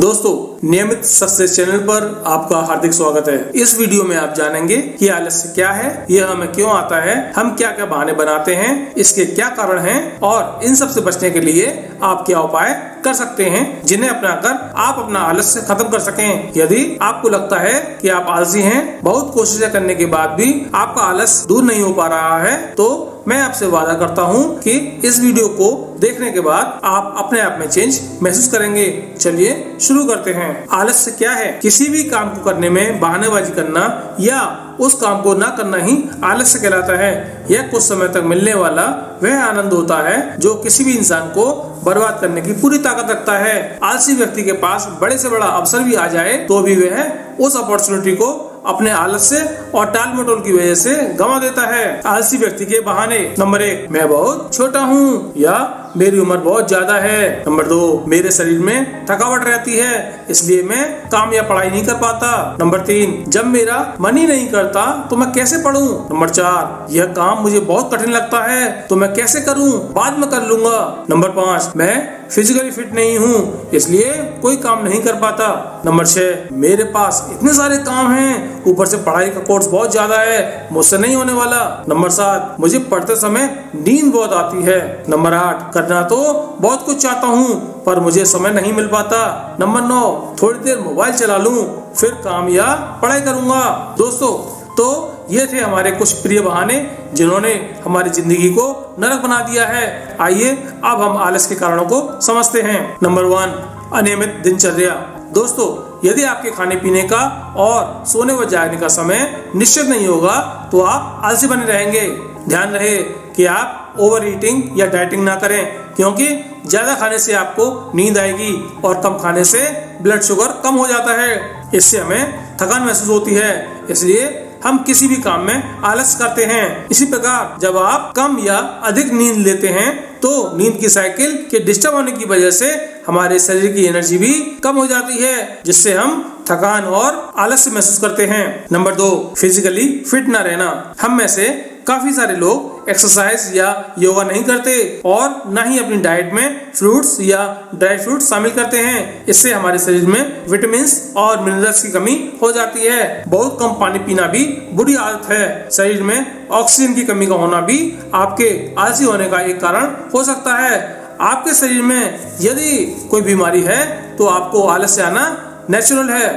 दोस्तों, नियमित success channel पर आपका हार्दिक स्वागत है। इस वीडियो में आप जानेंगे कि आलस्य क्या है, यह हमें क्यों आता है, हम क्या क्या बहाने बनाते हैं, इसके क्या कारण हैं और इन सब से बचने के लिए आप क्या उपाय कर सकते हैं जिन्हें अपनाकर आप अपना आलस्य खत्म कर सकें। यदि आपको लगता है कि आप आलसी हैं, बहुत कोशिशें करने के बाद भी आपका आलस्य दूर नहीं हो पा रहा है, तो मैं आपसे वादा करता हूं कि इस वीडियो को देखने के बाद आप अपने आप में चेंज महसूस करेंगे। चलिए शुरू करते हैं। आलस्य क्या है? किसी भी काम को करने में बहानेबाजी करना या उस काम को ना करना ही आलस्य कहलाता है। यह कुछ समय तक मिलने वाला वह आनंद होता है जो किसी भी इंसान को बर्बाद करने की पूरी ताकत रखता है। आलसी व्यक्ति के पास बड़े से बड़ा अवसर भी आ जाए तो भी वह उस अपॉर्चुनिटी को अपने आलस्य और टाल मटोल की वजह से गंवा देता है। आलसी व्यक्ति के बहाने। नंबर 1, मैं बहुत छोटा हूँ या मेरी उम्र बहुत ज्यादा है। नंबर 2, मेरे शरीर में थकावट रहती है इसलिए मैं काम या पढ़ाई नहीं कर पाता। नंबर 3, जब मेरा मन ही नहीं करता तो मैं कैसे पढूं। नंबर 4, यह काम मुझे बहुत कठिन लगता है तो मैं कैसे करूं, बाद में कर लूंगा। नंबर 5, मैं फिजिकली फिट नहीं हूँ इसलिए कोई काम नहीं कर पाता। नंबर 6, मेरे पास इतने सारे काम हैं, ऊपर से पढ़ाई का कोर्स बहुत ज्यादा है, मुझसे नहीं होने वाला। नंबर 7, मुझे पढ़ते समय नींद बहुत आती है। नंबर 8, करना तो बहुत कुछ चाहता हूँ पर मुझे समय नहीं मिल पाता। नंबर 9, थोड़ी देर मोबाइल चला लूं फिर काम या पढ़ाई करूंगा। दोस्तों, तो ये थे हमारे कुछ प्रिय बहाने जिन्होंने हमारी जिंदगी को नरक बना दिया है। आइए अब हम आलस के कारणों को समझते हैं। नंबर 1, अनियमित दिनचर्या। दोस्तों, यदि आपके खाने पीने का और सोने व जागने का समय निश्चित नहीं होगा तो आप आलसी बने रहेंगे। ध्यान रहे कि आप ओवर ईटिंग या डाइटिंग ना करें, क्योंकि ज्यादा खाने से आपको नींद आएगी और कम खाने से ब्लड शुगर कम हो जाता है। इससे हमें थकान महसूस होती है, इसलिए हम किसी भी काम में आलस करते हैं। इसी प्रकार जब आप कम या अधिक नींद लेते हैं तो नींद की साइकिल के डिस्टर्ब होने की वजह से हमारे शरीर की एनर्जी भी कम हो जाती है, जिससे हम थकान और आलस्य महसूस करते हैं। नंबर 2, फिजिकली फिट ना रहना। हम में से काफी सारे लोग एक्सरसाइज या योगा नहीं करते और न ही अपनी डाइट में फ्रूट्स या ड्राई फ्रूट शामिल करते हैं। इससे हमारे शरीर में विटामिन और मिनरल्स की कमी हो जाती है। बहुत कम पानी पीना भी बुरी आदत है। शरीर में ऑक्सीजन की कमी का होना भी आपके आलसी होने का एक कारण हो सकता है। आपके शरीर में यदि कोई बीमारी है तो आपको आलस्य आना नेचुरल है।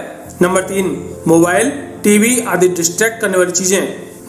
नंबर 3, मोबाइल, टीवी आदि डिस्ट्रैक्ट करने वाली चीजें।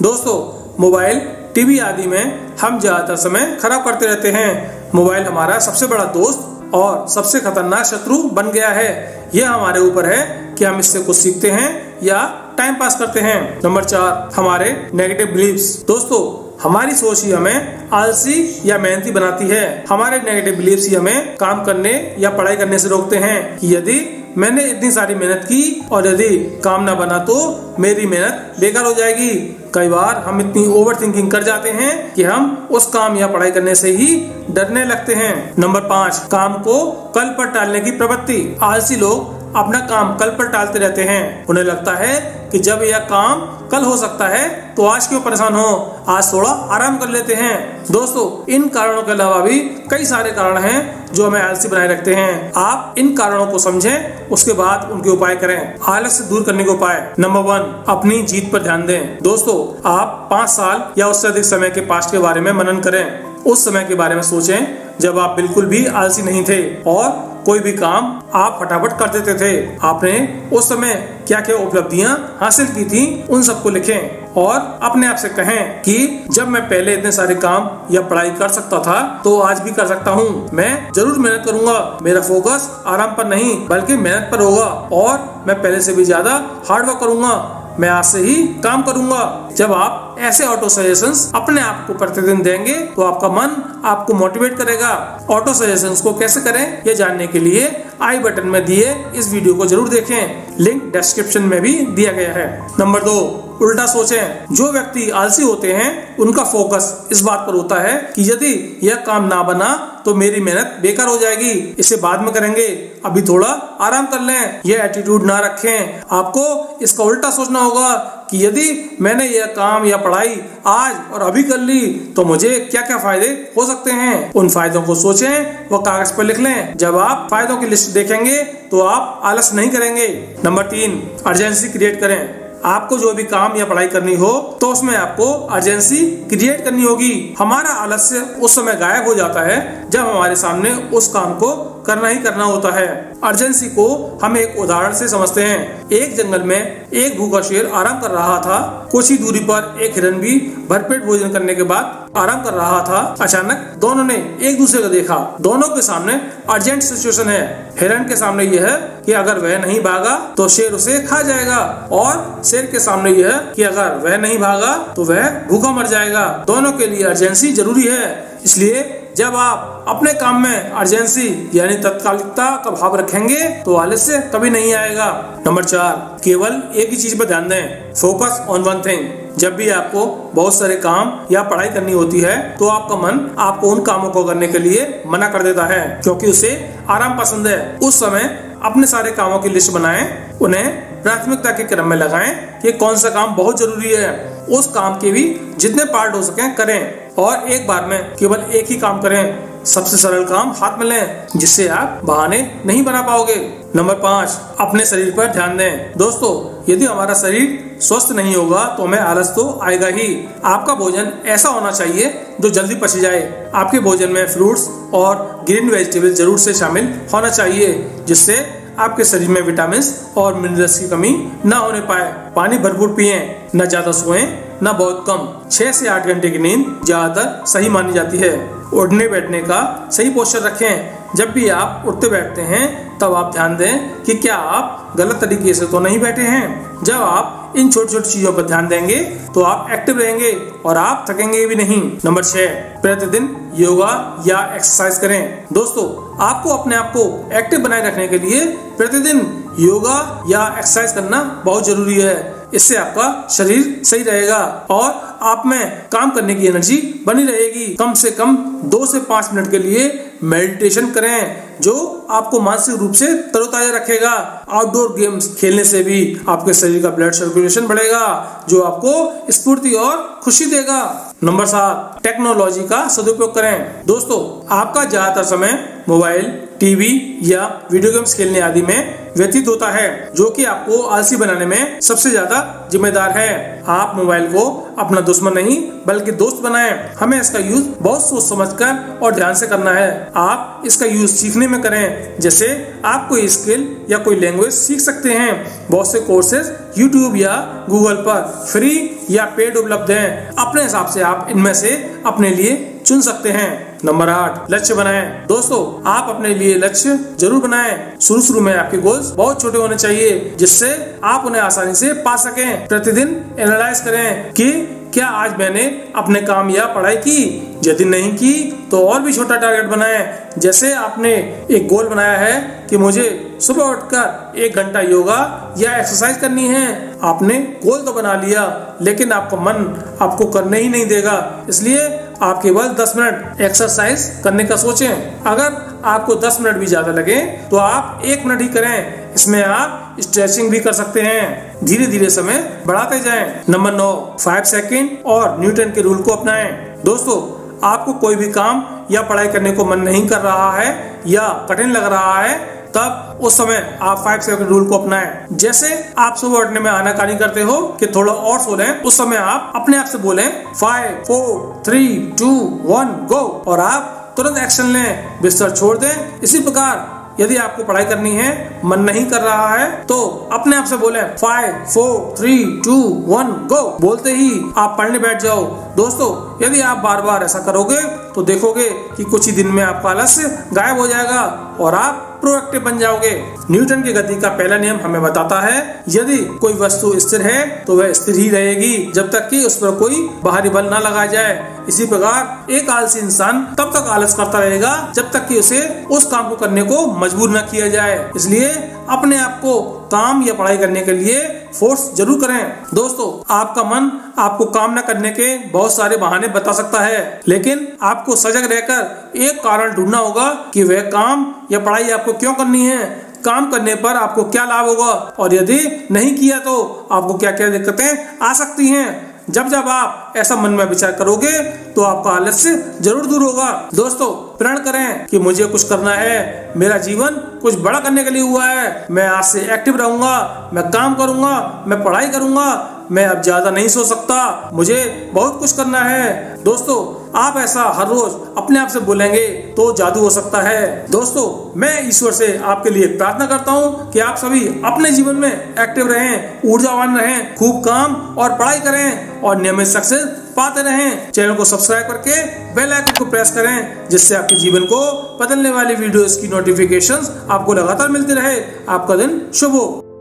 दोस्तों, मोबाइल, टीवी आदि में हम ज्यादातर समय खराब करते रहते हैं। मोबाइल हमारा सबसे बड़ा दोस्त और सबसे खतरनाक शत्रु बन गया है। यह हमारे ऊपर है कि हम इससे कुछ सीखते हैं या टाइम पास करते हैं। नंबर 4, हमारे नेगेटिव बिलीव्स। दोस्तों, हमारी सोच ही हमें आलसी या मेहनती बनाती है। हमारे नेगेटिव बिलीव्स ही हमें काम करने या पढ़ाई करने से रोकते हैं कि यदि मैंने इतनी सारी मेहनत की और यदि काम ना बना तो मेरी मेहनत बेकार हो जाएगी। कई बार हम इतनी ओवर थिंकिंग कर जाते हैं कि हम उस काम या पढ़ाई करने से ही डरने लगते हैं। नंबर 5, काम को कल पर टालने की प्रवृत्ति। आलसी लोग अपना काम कल पर टालते रहते हैं। उन्हें लगता है कि जब यह काम कल हो सकता है तो आज क्यों परेशान हो, आज थोड़ा आराम कर लेते हैं। दोस्तों, इन कारणों के अलावा भी कई सारे कारण हैं जो हमें आलसी बनाए रखते हैं। आप इन कारणों को समझें, उसके बाद उनके उपाय करें। आलस्य दूर करने के उपाय। नंबर 1, अपनी जीत पर ध्यान दें। दोस्तों, आप 5 साल या उससे अधिक समय के पास्ट के बारे में मनन करें। उस समय के बारे में सोचें जब आप बिल्कुल भी आलसी नहीं थे और कोई भी काम आप फटाफट कर देते थे। आपने उस समय क्या क्या उपलब्धियां हासिल की थी, उन सबको लिखें और अपने आप से कहें कि जब मैं पहले इतने सारे काम या पढ़ाई कर सकता था तो आज भी कर सकता हूँ। मैं जरूर मेहनत करूंगा, मेरा फोकस आराम पर नहीं बल्कि मेहनत पर होगा और मैं पहले से भी ज्यादा हार्ड वर्क करूंगा। मैं आज से ही काम करूंगा। जब आप ऐसे ऑटो सजेशंस अपने आप को प्रतिदिन देंगे तो आपका मन आपको मोटिवेट करेगा। ऑटो सजेशंस को कैसे करें ये जानने के लिए आई बटन में दिए इस वीडियो को जरूर देखें, लिंक डिस्क्रिप्शन में भी दिया गया है। नंबर 2, उल्टा सोचें। जो व्यक्ति आलसी होते हैं उनका फोकस इस बात पर होता है कि यदि यह काम ना बना तो मेरी मेहनत बेकार हो जाएगी, इसे बाद में करेंगे, अभी थोड़ा आराम कर लें। यह एटीट्यूड ना रखें। आपको इसका उल्टा सोचना होगा कि यदि मैंने यह काम या पढ़ाई आज और अभी कर ली तो मुझे क्या क्या फायदे हो सकते हैं। उन फायदों को सोचें व कागज पर लिख लें। जब आप फायदों की लिस्ट देखेंगे तो आप आलस नहीं करेंगे। नंबर 3, अर्जेंसी क्रिएट करें। आपको जो भी काम या पढ़ाई करनी हो तो उसमें आपको अर्जेंसी क्रिएट करनी होगी। हमारा आलस्य उस समय गायब हो जाता है जब हमारे सामने उस काम को करना ही करना होता है। अर्जेंसी को हम एक उदाहरण से समझते हैं। एक जंगल में एक भूखा शेर आराम कर रहा था। कुछ ही दूरी पर एक हिरन भी भरपेट भोजन करने के बाद आराम कर रहा था। अचानक दोनों ने एक दूसरे को देखा। दोनों के सामने अर्जेंट सिचुएशन है। हिरन के सामने यह है कि अगर वह नहीं भागा तो शेर उसे खा जाएगा, और शेर के सामने यह है कि अगर वह नहीं भागा तो वह भूखा मर जाएगा। दोनों के लिए अर्जेंसी जरूरी है। इसलिए जब आप अपने काम में अर्जेंसी यानी तत्कालिकता का भाव रखेंगे तो आलस्य कभी नहीं आएगा। नंबर 4, केवल एक ही चीज पर ध्यान दें। Focus on one thing. जब भी आपको बहुत सारे काम या पढ़ाई करनी होती है तो आपका मन आपको उन कामों को करने के लिए मना कर देता है, क्योंकि उसे आराम पसंद है। उस समय अपने सारे कामों की लिस्ट बनाएं, उन्हें प्राथमिकता के क्रम में लगाएं कि कौन सा काम बहुत जरूरी है। उस काम के भी जितने पार्ट हो सके करें और एक बार में केवल एक ही काम करें। सबसे सरल काम हाथ में लें, जिससे आप बहाने नहीं बना पाओगे। नंबर 5, अपने शरीर पर ध्यान दें। दोस्तों, यदि हमारा शरीर स्वस्थ नहीं होगा तो हमें आलस तो आएगा ही। आपका भोजन ऐसा होना चाहिए जो जल्दी पच जाए। आपके भोजन में फ्रूट्स और ग्रीन वेजिटेबल जरूर से शामिल होना चाहिए, जिससे आपके शरीर में विटामिन और मिनरल्स की कमी न होने पाए। पानी भरपूर पिएं, न ज्यादा सोएं न बहुत कम। 6 से 8 घंटे की नींद ज्यादातर सही मानी जाती है। उठने बैठने का सही पोस्चर रखें। जब भी आप उठते बैठते हैं तब आप ध्यान दें कि क्या आप गलत तरीके से तो नहीं बैठे हैं। जब आप इन छोटी छोटी चीजों पर ध्यान देंगे तो आप एक्टिव रहेंगे और आप थकेंगे भी नहीं। नंबर 6, प्रतिदिन योगा या एक्सरसाइज करें। दोस्तों, आपको अपने आप को एक्टिव बनाए रखने के लिए प्रतिदिन योगा या एक्सरसाइज करना बहुत जरूरी है। इससे आपका शरीर सही रहेगा और आप में काम करने की एनर्जी बनी रहेगी। कम से कम 2 से 5 मिनट के लिए मेडिटेशन करें, जो आपको मानसिक रूप से तरोताजा रखेगा। आउटडोर गेम्स खेलने से भी आपके शरीर का ब्लड सर्कुलेशन बढ़ेगा, जो आपको स्फूर्ति और खुशी देगा। नंबर 7, टेक्नोलॉजी का सदुपयोग करें। दोस्तों, आपका ज्यादातर समय मोबाइल, टीवी या वीडियो गेम्स खेलने आदि में व्यतीत होता है, जो कि आपको आलसी बनाने में सबसे ज्यादा जिम्मेदार है। आप मोबाइल को अपना दुश्मन नहीं बल्कि दोस्त बनाएं। हमें इसका यूज बहुत सोच समझकर और ध्यान से करना है। आप इसका यूज सीखने में करें, जैसे आप कोई स्किल या कोई लैंग्वेज सीख सकते हैं। बहुत से कोर्सेज YouTube या गूगल पर फ्री या पेड उपलब्ध हैं। अपने हिसाब से आप इनमें से अपने लिए चुन सकते हैं। नंबर 8, लक्ष्य बनाएं। दोस्तों, आप अपने लिए लक्ष्य जरूर बनाएं। शुरू में आपके गोल्स बहुत छोटे होने चाहिए, जिससे आप उन्हें आसानी से पा सकें। प्रतिदिन एनालाइज करें कि क्या आज मैंने अपने काम या पढ़ाई की। यदि नहीं की तो और भी छोटा टारगेट बनाएं। जैसे आपने एक गोल बनाया है कि मुझे सुबह उठकर 1 घंटा योगा या एक्सरसाइज करनी है। आपने गोल तो बना लिया, लेकिन आपका मन आपको करने ही नहीं देगा। इसलिए आप केवल 10 मिनट एक्सरसाइज करने का सोचें। अगर आपको 10 मिनट भी ज्यादा लगे तो आप 1 मिनट ही करें। इसमें आप स्ट्रेचिंग भी कर सकते हैं। धीरे धीरे समय बढ़ाते जाएं। नंबर 9, 5 सेकंड और न्यूटन के रूल को अपनाएं। दोस्तों, आपको कोई भी काम या पढ़ाई करने को मन नहीं कर रहा है या कठिन लग रहा है, तब उस समय आप 5 सेकंड रूल को अपनाएं। जैसे आप सुबह उठने में आनाकानी करते हो कि थोड़ा और सो लें, उस समय आप अपने आप से बोलें 5 4 3 2 1 गो, और आप तुरंत एक्शन लें, बिस्तर छोड़ दें। इसी प्रकार यदि आपको पढ़ाई करनी है, मन नहीं कर रहा है, तो अपने आप से बोलें 5 4 3 2 1 गो। बोलते ही आप पढ़ने बैठ जाओ। दोस्तों, यदि आप बार बार ऐसा करोगे तो देखोगे कि कुछ ही दिन में आपका आलस्य गायब हो जाएगा और आप प्रोएक्टिव बन जाओगे। न्यूटन की गति का पहला नियम हमें बताता है, यदि कोई वस्तु स्थिर है तो वह स्थिर ही रहेगी जब तक कि उस पर कोई बाहरी बल न लगाया जाए। इसी प्रकार एक आलसी इंसान तब तक आलस करता रहेगा जब तक कि उसे उस काम को करने को मजबूर न किया जाए। इसलिए अपने आप को काम या पढ़ाई करने के लिए फोर्स जरूर करें। दोस्तों, आपका मन आपको काम न करने के बहुत सारे बहाने बता सकता है, लेकिन आपको सजग रहकर एक कारण ढूंढना होगा कि वह काम या पढ़ाई आपको क्यों करनी है। काम करने पर आपको क्या लाभ होगा और यदि नहीं किया तो आपको क्या क्या दिक्कतें आ सकती हैं। जब जब आप ऐसा मन में विचार करोगे तो आपका आलस्य जरूर दूर होगा। दोस्तों, प्रण करें कि मुझे कुछ करना है, मेरा जीवन कुछ बड़ा करने के लिए हुआ है, मैं आज से एक्टिव रहूंगा, मैं काम करूंगा, मैं पढ़ाई करूंगा, मैं अब ज्यादा नहीं सो सकता, मुझे बहुत कुछ करना है। दोस्तों, आप ऐसा हर रोज अपने आप से बोलेंगे तो जादू हो सकता है। दोस्तों, मैं ईश्वर से आपके लिए प्रार्थना करता हूँ कि आप सभी अपने जीवन में एक्टिव रहें, ऊर्जावान रहें, खूब काम और पढ़ाई करें और नियमित सक्सेस पाते रहें। चैनल को सब्सक्राइब करके बेल आइकन को प्रेस करें, जिससे आपके जीवन को बदलने वाली वीडियोस की नोटिफिकेशंस आपको लगातार मिलती रहे। आपका दिन शुभ हो।